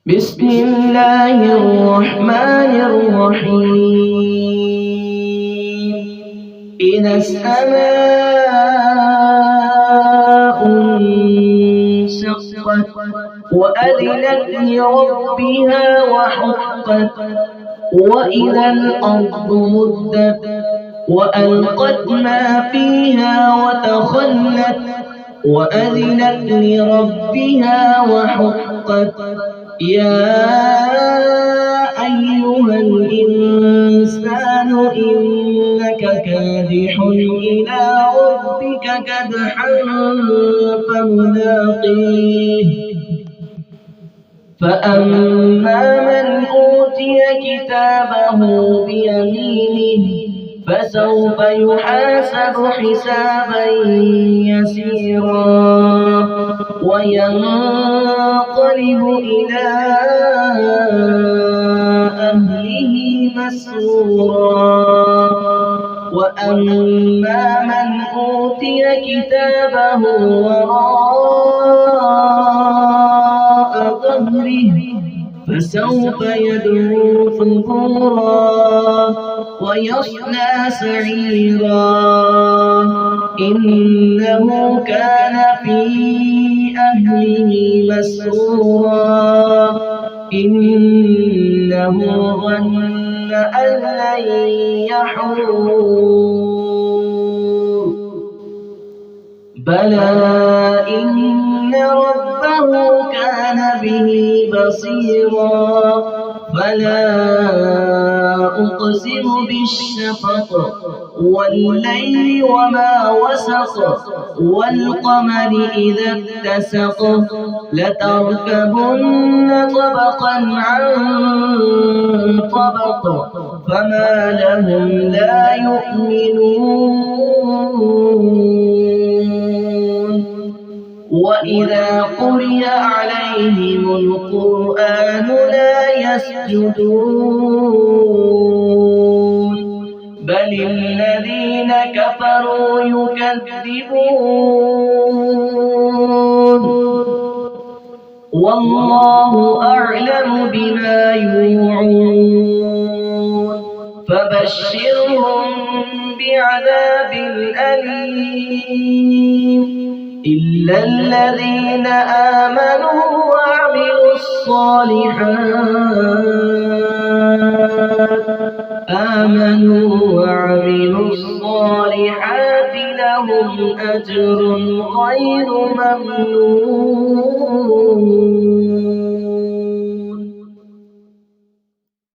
بسم الله الرحمن الرحيم. إذا السماء انشقت وأذنت لربها وحقت وإذا الأرض مدت وألقت ما فيها وتخلت وأذنت لربها وحقت يا أيها الإنسان إنك كادح إلى ربك كدحا فملاقيه فأما من أوتي كتابه بيمينه فسوف يحاسب حسابا يسيرا وينقلب إلى أهله مسرورا. وأما من أوتي كتابه وراء ظهره فسوف يدعو ثبورا ويصلى سعيرا إنه كان في أهله مسرورا إنه ظن أن لن يحور بلى إن ربه كان به بصيرا. فلا أقسم بالشفق والليل وما وسق والقمر إذا اتسق لتركبن طبقا عن طبق فما لهم لا يؤمنون وإذا قرئ عليهم القرآن لا يسجدون بل الذين كفروا يكذبون والله أعلم بما يوعون فبشرهم بعذاب أليم إلا الذين آمنوا وعملوا الصالحات لهم أجر غير ممنون.